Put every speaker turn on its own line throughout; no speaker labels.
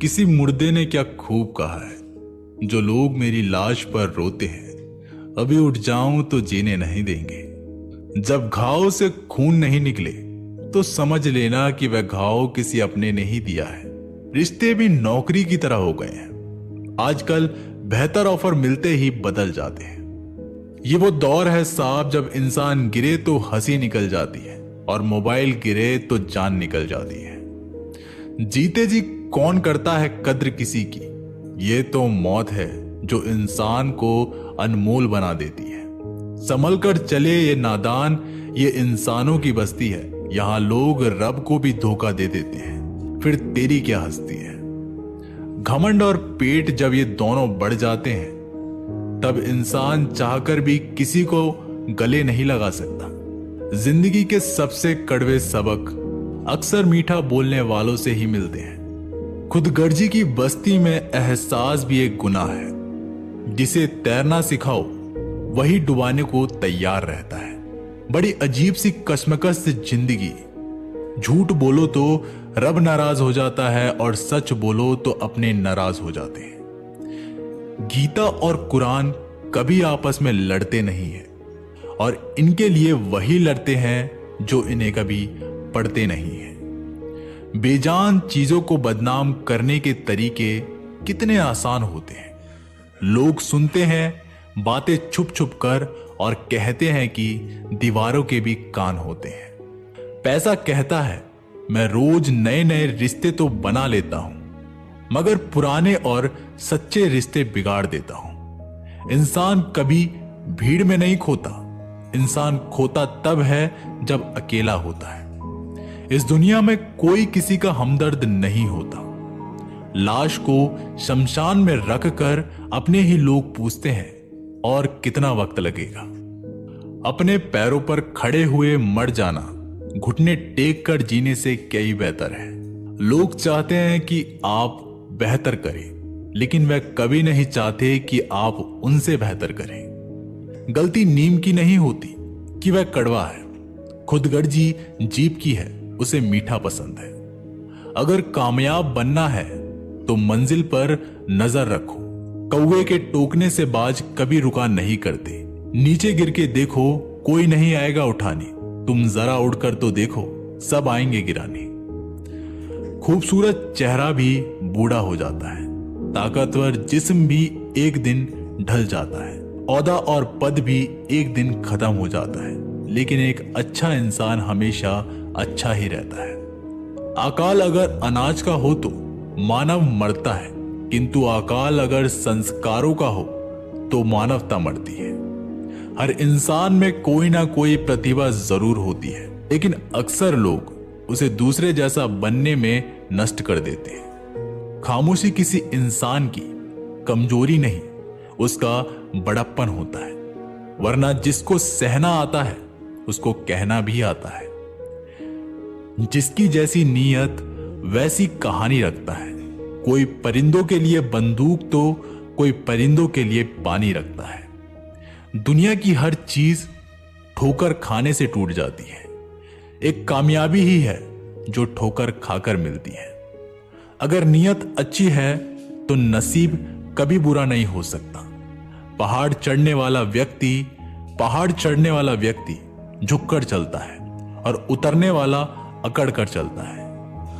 किसी मुर्दे ने क्या खूब कहा है, जो लोग मेरी लाश पर रोते हैं, अभी उठ जाऊं तो जीने नहीं देंगे। जब घाव से खून नहीं निकले तो समझ लेना कि वह घाव किसी अपने ने ही दिया है। रिश्ते भी नौकरी की तरह हो गए हैं, आजकल बेहतर ऑफर मिलते ही बदल जाते हैं। ये वो दौर है साहब, जब इंसान गिरे तो हंसी निकल जाती है और मोबाइल गिरे तो जान निकल जाती है। जीते जी कौन करता है कद्र किसी की, ये तो मौत है जो इंसान को अनमोल बना देती है। संभल कर चले ये नादान, ये इंसानों की बस्ती है, यहां लोग रब को भी धोखा दे देते हैं, फिर तेरी क्या हस्ती है। घमंड और पेट जब ये दोनों बढ़ जाते हैं, तब इंसान चाहकर भी किसी को गले नहीं लगा सकता। जिंदगी के सबसे कड़वे सबक अक्सर मीठा बोलने वालों से ही मिलते हैं। खुदगर्जी की बस्ती में एहसास भी एक गुनाह है। जिसे तैरना सिखाओ वही डुबाने को तैयार रहता है। बड़ी अजीब सी कश्मकश से जिंदगी। झूठ बोलो तो रब नाराज हो जाता है और सच बोलो तो अपने नाराज हो जाते हैं। गीता और कुरान कभी आपस में लड़ते नहीं हैं और इनके लिए वही लड़ते हैं जो इन्हें कभी पढ़ते नहीं हैं। बेजान चीजों को बदनाम करने के तरीके कितने आसान होते हैं। लोग सुनते हैं बातें छुप छुप कर और कहते हैं कि दीवारों के भी कान होते हैं। पैसा कहता है मैं रोज नए नए रिश्ते तो बना लेता हूं, मगर पुराने और सच्चे रिश्ते बिगाड़ देता हूं। इंसान कभी भीड़ में नहीं खोता, इंसान खोता तब है जब अकेला होता है। इस दुनिया में कोई किसी का हमदर्द नहीं होता। लाश को शमशान में रख कर अपने ही लोग पूछते हैं और कितना वक्त लगेगा। अपने पैरों पर खड़े हुए मर जाना घुटने टेक कर जीने से कई बेहतर है। लोग चाहते हैं कि आप बेहतर करें, लेकिन वह कभी नहीं चाहते कि आप उनसे बेहतर करें। गलती नीम की नहीं होती कि वह कड़वा है, खुदगर्जी जीभ की है, उसे मीठा पसंद है। अगर कामयाब बनना है तो मंजिल पर नजर रखो। कौवे के टोकने से बाज कभी रुका नहीं करते। नीचे गिर के देखो, कोई नहीं आएगा उठाने। तुम जरा उड़कर तो देखो, सब आएंगे गिराने। खूबसूरत चेहरा भी बूढ़ा हो जाता है, ताकतवर जिस्म भी एक दिन ढल जाता है, औहदा और पद भी एक दिन खत्म हो जाता है, लेकिन एक अच्छा इंसान हमेशा अच्छा ही रहता है। अकाल अगर अनाज का हो तो मानव मरता है, किंतु अकाल अगर संस्कारों का हो तो मानवता मरती है। हर इंसान में कोई ना कोई प्रतिभा जरूर होती है, लेकिन अक्सर लोग उसे दूसरे जैसा बनने में नष्ट कर देते हैं। खामोशी किसी इंसान की कमजोरी नहीं, उसका बड़प्पन होता है। वरना जिसको सहना आता है उसको कहना भी आता है। जिसकी जैसी नीयत वैसी कहानी रखता है। कोई परिंदों के लिए बंदूक तो कोई परिंदों के लिए पानी रखता है। दुनिया की हर चीज ठोकर खाने से टूट जाती है। एक कामयाबी ही है जो ठोकर खाकर मिलती है। अगर नीयत अच्छी है तो नसीब कभी बुरा नहीं हो सकता। पहाड़ चढ़ने वाला व्यक्ति झुककर चलता है और उतरने वाला अकड़ कर चलता है।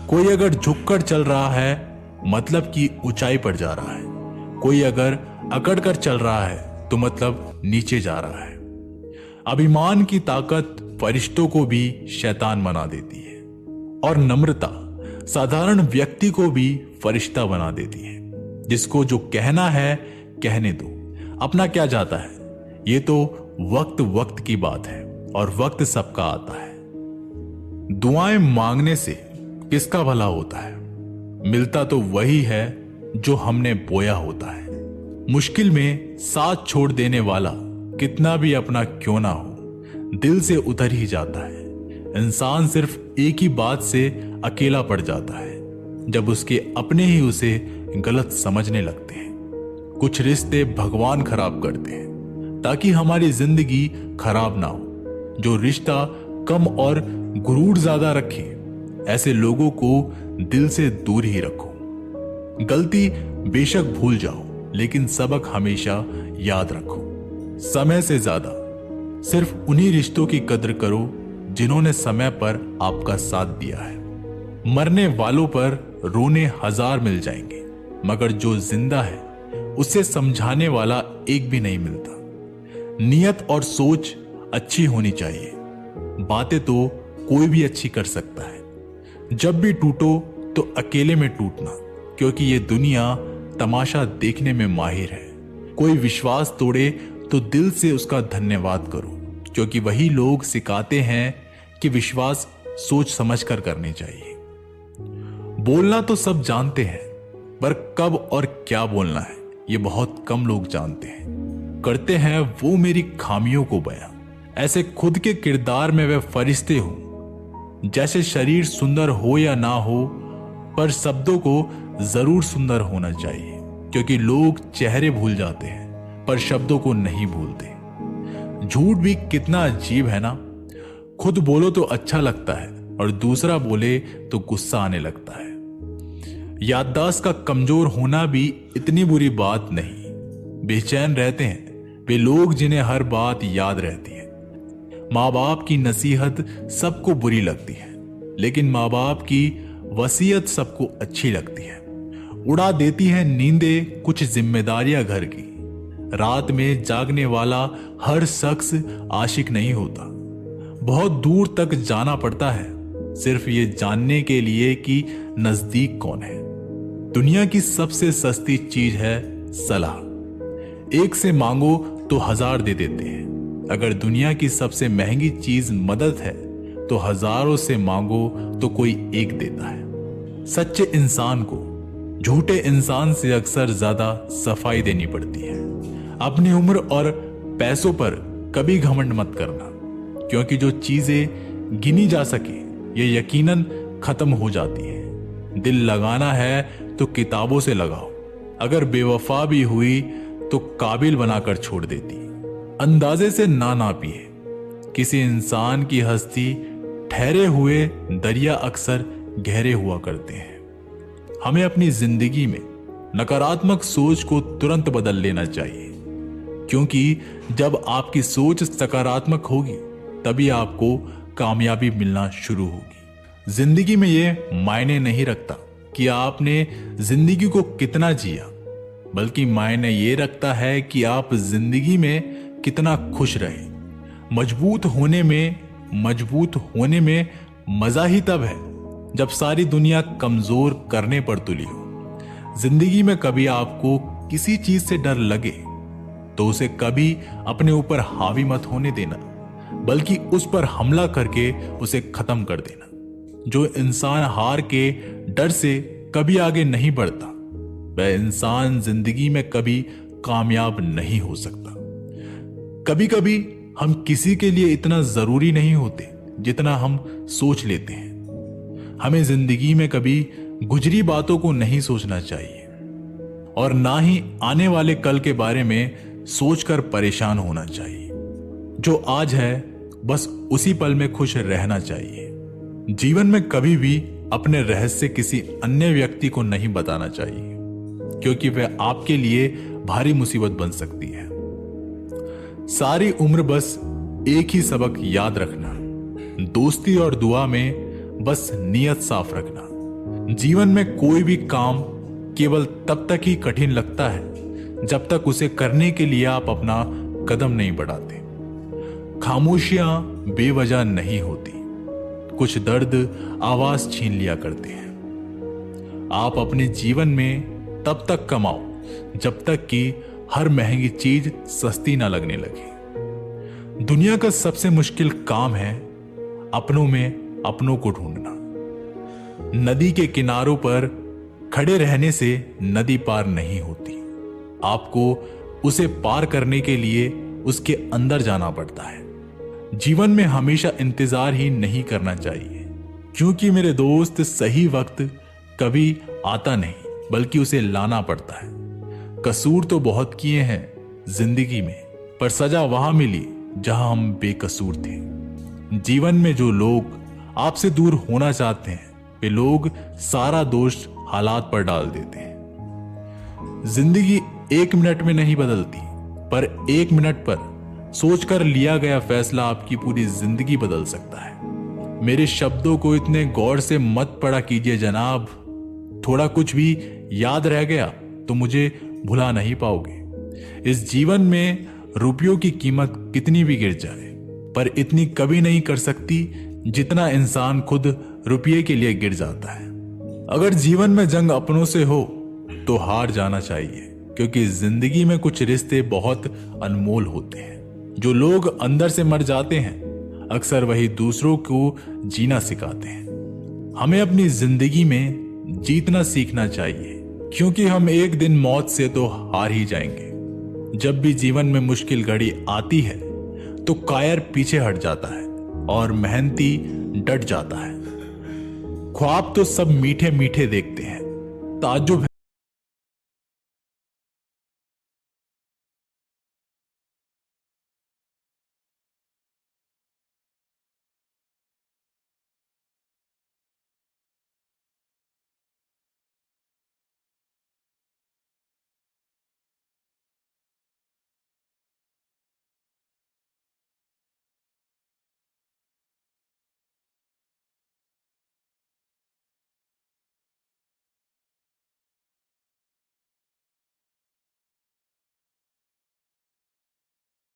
कोई अगर झुककर चल रहा है मतलब कि ऊंचाई पर जा रहा है, कोई अगर अकड़ कर चल रहा है तो मतलब नीचे जा रहा है। अभिमान की ताकत फरिश्तों को भी शैतान बना देती है और नम्रता साधारण व्यक्ति को भी फरिश्ता बना देती है। जिसको जो कहना है कहने दो, अपना क्या जाता है। ये तो वक्त की बात है और वक्त सबका आता है। दुआएं मांगने से किसका भला होता है? मिलता तो वही है जो हमने बोया होता है। मुश्किल में साथ छोड़ देने वाला कितना भी अपना क्यों ना हो, दिल से उतर ही जाता है। इंसान सिर्फ एक ही बात से अकेला पड़ जाता है, जब उसके अपने ही उसे गलत समझने लगते हैं। कुछ रिश्ते भगवान खराब करते हैं ताकि हमारी जिंदगी खराब ना हो। जो रिश्ता कम और गुरूर ज्यादा रखे, ऐसे लोगों को दिल से दूर ही रखो। गलती बेशक भूल जाओ, लेकिन सबक हमेशा याद रखो। समय से ज्यादा सिर्फ उन्हीं रिश्तों की कद्र करो जिन्होंने समय पर आपका साथ दिया है। मरने वालों पर रोने हजार मिल जाएंगे, मगर जो जिंदा है उसे समझाने वाला एक भी नहीं मिलता। नियत और सोच अच्छी होनी चाहिए। बातें तो कोई भी अच्छी कर सकता है। जब भी टूटो तो अकेले में टूटना, क्योंकि ये दुनिया तमाशा देखने में माहिर है। कोई विश्वास तोड़े तो दिल से उसका धन्यवाद करो, क्योंकि वही लोग सिखाते हैं कि विश्वास सोच समझकर करने चाहिए। बोलना तो सब जानते हैं, पर कब और क्या बोलना है ये बहुत कम लोग जानते हैं। करते हैं वो मेरी खामियों को बयां, ऐसे खुद के किरदार में वे फरिश्ते हूं। जैसे शरीर सुंदर हो या ना हो, पर शब्दों को जरूर सुंदर होना चाहिए, क्योंकि लोग चेहरे भूल जाते हैं पर शब्दों को नहीं भूलते। झूठ भी कितना अजीब है ना। खुद बोलो तो अच्छा लगता है और दूसरा बोले तो गुस्सा आने लगता है। याददाश्त का कमजोर होना भी इतनी बुरी बात नहीं। बेचैन रहते हैं वे लोग जिन्हें हर बात याद रहती है। माँ बाप की नसीहत सबको बुरी लगती है, लेकिन माँ बाप की वसीयत सबको अच्छी लगती है। उड़ा देती है नींदें कुछ जिम्मेदारियां घर की। रात में जागने वाला हर शख्स आशिक नहीं होता। बहुत दूर तक जाना पड़ता है सिर्फ ये जानने के लिए कि नजदीक कौन है। दुनिया की सबसे सस्ती चीज है सलाह। एक से मांगो तो 1000 दे देते हैं। अगर दुनिया की सबसे महंगी चीज मदद है तो हजारों से मांगो तो कोई एक देता है। सच्चे इंसान को झूठे इंसान से अक्सर ज्यादा सफाई देनी पड़ती है। अपनी उम्र और पैसों पर कभी घमंड मत करना, क्योंकि जो चीजें गिनी जा सके ये यकीनन खत्म हो जाती हैं। दिल लगाना है तो किताबों से लगाओ। अगर बेवफा भी हुई तो काबिल बनाकर छोड़ देती। अंदाजे से ना नापिए। किसी इंसान की हस्ती ठहरे हुए दरिया अक्सर गहरे हुआ करते हैं। हमें अपनी जिंदगी में नकारात्मक सोच को तुरंत बदल लेना चाहिए, क्योंकि जब आपकी सोच सकारात्मक होगी तभी आपको कामयाबी मिलना शुरू होगी। जिंदगी में यह मायने नहीं रखता कि आपने जिंदगी को कितना जिया, बल्कि मायने ये रखता है कि आप जिंदगी में कितना खुश रहे। मजबूत होने में मजा ही तब है जब सारी दुनिया कमजोर करने पर तुली हो। जिंदगी में कभी आपको किसी चीज से डर लगे तो उसे कभी अपने ऊपर हावी मत होने देना, बल्कि उस पर हमला करके उसे खत्म कर देना। जो इंसान हार के डर से कभी आगे नहीं बढ़ता, वह इंसान जिंदगी में कभी कामयाब नहीं हो सकता। कभी कभी हम किसी के लिए इतना जरूरी नहीं होते जितना हम सोच लेते हैं। हमें जिंदगी में कभी गुजरी बातों को नहीं सोचना चाहिए और ना ही आने वाले कल के बारे में सोचकर परेशान होना चाहिए। जो आज है बस उसी पल में खुश रहना चाहिए। जीवन में कभी भी अपने रहस्य किसी अन्य व्यक्ति को नहीं बताना चाहिए, क्योंकि वह आपके लिए भारी मुसीबत बन सकती है। सारी उम्र बस एक ही सबक याद रखना, दोस्ती और दुआ में बस नियत साफ रखना। जीवन में कोई भी काम केवल तब तक ही कठिन लगता है जब तक उसे करने के लिए आप अपना कदम नहीं बढ़ाते। खामोशियां बेवजह नहीं होती, कुछ दर्द आवाज छीन लिया करते हैं। आप अपने जीवन में तब तक कमाओ जब तक कि हर महंगी चीज सस्ती ना लगने लगे। दुनिया का सबसे मुश्किल काम है अपनों में अपनों को ढूंढना। नदी के किनारों पर खड़े रहने से नदी पार नहीं होती। आपको उसे पार करने के लिए उसके अंदर जाना पड़ता है। जीवन में हमेशा इंतजार ही नहीं करना चाहिए, क्योंकि मेरे दोस्त सही वक्त कभी आता नहीं, बल्कि उसे लाना पड़ता है। कसूर तो बहुत किए हैं जिंदगी में, पर सजा वहां मिली जहां हम बेकसूर थे। जीवन में जो लोग आपसे दूर होना चाहते हैं वे लोग सारा दोष हालात पर डाल देते हैं। जिंदगी 1 मिनट में नहीं बदलती, पर 1 मिनट पर सोचकर लिया गया फैसला आपकी पूरी जिंदगी बदल सकता है। मेरे शब्दों को इतने गौर से मत पढ़ा कीजिए जनाब। थोड़ा कुछ भी याद रह गया तो मुझे भुला नहीं पाओगे। इस जीवन में रुपयों की कीमत कितनी भी गिर जाए, पर इतनी कभी नहीं कर सकती जितना इंसान खुद रुपये के लिए गिर जाता है। अगर जीवन में जंग अपनों से हो तो हार जाना चाहिए, क्योंकि जिंदगी में कुछ रिश्ते बहुत अनमोल होते हैं। जो लोग अंदर से मर जाते हैं अक्सर वही दूसरों को जीना सिखाते हैं। हमें अपनी जिंदगी में जीतना सीखना चाहिए, क्योंकि हम एक दिन मौत से तो हार ही जाएंगे। जब भी जीवन में मुश्किल घड़ी आती है तो कायर पीछे हट जाता है और मेहनती डट जाता है। ख्वाब तो सब मीठे मीठे देखते हैं, ताज्जुब